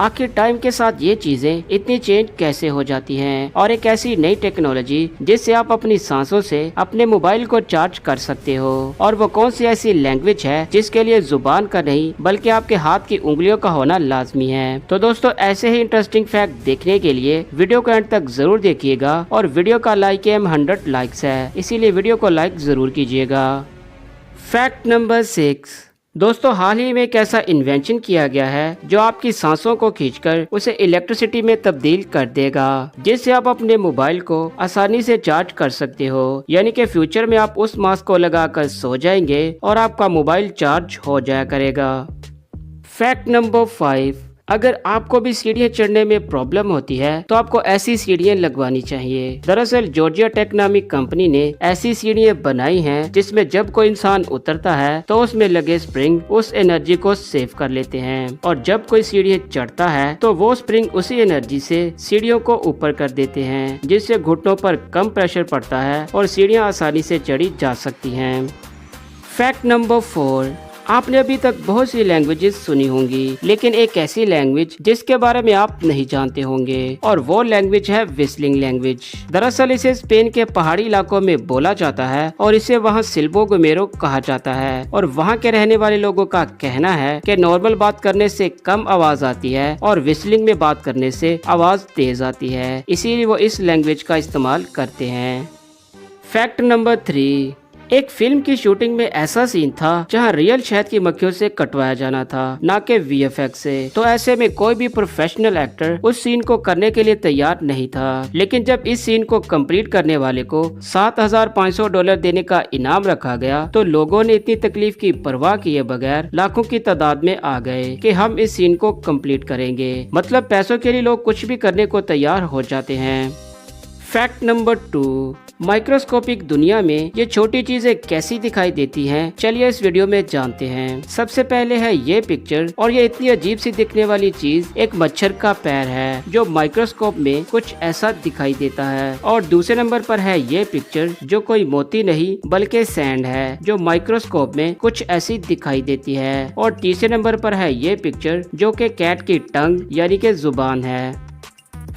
आखिर टाइम के साथ ये चीजें इतनी चेंज कैसे हो जाती हैं और एक ऐसी नई टेक्नोलॉजी जिससे आप अपनी सांसों से अपने मोबाइल को चार्ज कर सकते हो, और वो कौन सी ऐसी लैंग्वेज है जिसके लिए जुबान का नहीं बल्कि आपके हाथ की उंगलियों का होना लाजमी है। तो दोस्तों ऐसे ही इंटरेस्टिंग फैक्ट देखने के लिए वीडियो को एंड तक जरूर देखिएगा, और वीडियो का लाइक एम 100 लाइक्स है, इसीलिए वीडियो को लाइक जरूर कीजिएगा। Fact number 6। दोस्तों हाल ही में एक ऐसा इन्वेंशन किया गया है जो आपकी सांसों को खींचकर उसे इलेक्ट्रिसिटी में तब्दील कर देगा, जिससे आप अपने मोबाइल को आसानी से चार्ज कर सकते हो। यानी कि फ्यूचर में आप उस मास्क को लगाकर सो जाएंगे और आपका मोबाइल चार्ज हो जाया करेगा। Fact number 5। अगर आपको भी सीढ़ियाँ चढ़ने में प्रॉब्लम होती है तो आपको ऐसी सीढ़ियाँ लगवानी चाहिए। दरअसल जॉर्जिया टेक नामक कंपनी ने ऐसी सीढ़ियाँ बनाई हैं जिसमें जब कोई इंसान उतरता है तो उसमें लगे स्प्रिंग उस एनर्जी को सेव कर लेते हैं, और जब कोई सीढ़ियाँ चढ़ता है तो वो स्प्रिंग उसी एनर्जी से सीढ़ियों को ऊपर कर देते हैं, जिससे घुटनों पर कम प्रेशर पड़ता है और सीढ़ियाँ आसानी से चढ़ी जा सकती हैं। Fact number 4। आपने अभी तक बहुत सी लैंग्वेजेस सुनी होंगी, लेकिन एक ऐसी लैंग्वेज जिसके बारे में आप नहीं जानते होंगे, और वो लैंग्वेज है व्हिस्लिंग लैंग्वेज। दरअसल इसे स्पेन के पहाड़ी इलाकों में बोला जाता है और इसे वहाँ सिल्बो गुमेरो कहा जाता है, और वहाँ के रहने वाले लोगों का कहना है कि नॉर्मल बात करने से कम आवाज आती है और व्हिस्लिंग में बात करने से आवाज तेज आती है, इसीलिए वो इस लैंग्वेज का इस्तेमाल करते हैं। Fact number 3। एक फिल्म की शूटिंग में ऐसा सीन था जहां रियल शहद की मक्खियों से कटवाया जाना था, ना कि VFX से। तो ऐसे में कोई भी प्रोफेशनल एक्टर उस सीन को करने के लिए तैयार नहीं था, लेकिन जब इस सीन को कंप्लीट करने वाले को $7,500 देने का इनाम रखा गया तो लोगों ने इतनी तकलीफ की परवाह किए बगैर लाखों की तादाद में आ गए कि हम इस सीन को कंप्लीट करेंगे। मतलब पैसों के लिए लोग कुछ भी करने को तैयार हो जाते हैं। Fact number 2। माइक्रोस्कोपिक दुनिया में ये छोटी चीजें कैसी दिखाई देती हैं, चलिए इस वीडियो में जानते हैं। सबसे पहले है ये पिक्चर, और ये इतनी अजीब सी दिखने वाली चीज एक मच्छर का पैर है जो माइक्रोस्कोप में कुछ ऐसा दिखाई देता है। और दूसरे नंबर पर है ये पिक्चर जो कोई मोती नहीं बल्कि सैंड है जो माइक्रोस्कोप में कुछ ऐसी दिखाई देती है। और तीसरे नंबर पर है ये पिक्चर जो कि कैट की टंग यानी कि जुबान है।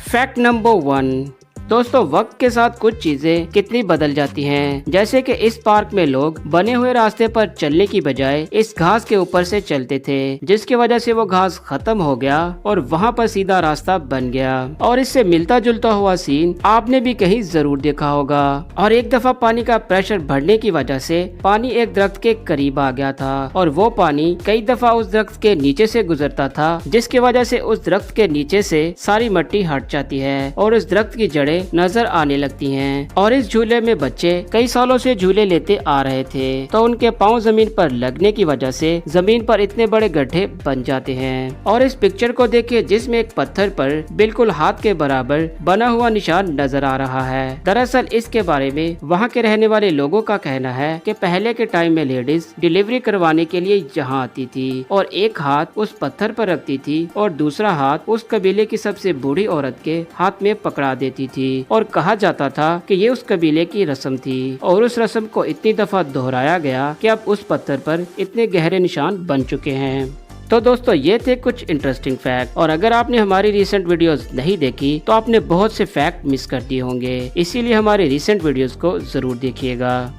Fact number 1। दोस्तों वक्त के साथ कुछ चीजें कितनी बदल जाती हैं, जैसे कि इस पार्क में लोग बने हुए रास्ते पर चलने की बजाय इस घास के ऊपर से चलते थे, जिसकी वजह से वो घास खत्म हो गया और वहाँ पर सीधा रास्ता बन गया। और इससे मिलता जुलता हुआ सीन आपने भी कहीं जरूर देखा होगा। और एक दफा पानी का प्रेशर बढ़ने की वजह से पानी एक दरख्त के करीब आ गया था, और वो पानी कई दफा उस दरख्त के नीचे से गुजरता था, जिसकी वजह से उस दरख्त के नीचे से सारी मिट्टी हट जाती है और उस दरख्त की जड़ें नजर आने लगती हैं। और इस झूले में बच्चे कई सालों से झूले लेते आ रहे थे, तो उनके पाँव जमीन पर लगने की वजह से जमीन पर इतने बड़े गड्ढे बन जाते हैं। और इस पिक्चर को देखिए जिसमें एक पत्थर पर बिल्कुल हाथ के बराबर बना हुआ निशान नजर आ रहा है। दरअसल इसके बारे में वहाँ के रहने वाले लोगों का कहना है कि पहले के टाइम में लेडीज डिलीवरी करवाने के लिए यहाँ आती थी और एक हाथ उस पत्थर पर रखती थी और दूसरा हाथ उस कबीले की सबसे बूढ़ी औरत के हाथ में पकड़ा देती थी, और कहा जाता था कि ये उस कबीले की रस्म थी। और उस रस्म को इतनी दफा दोहराया गया कि अब उस पत्थर पर इतने गहरे निशान बन चुके हैं। तो दोस्तों ये थे कुछ इंटरेस्टिंग फैक्ट, और अगर आपने हमारी रिसेंट वीडियोस नहीं देखी तो आपने बहुत से फैक्ट मिस कर दिए होंगे, इसीलिए हमारे रिसेंट वीडियोस को जरूर देखिएगा।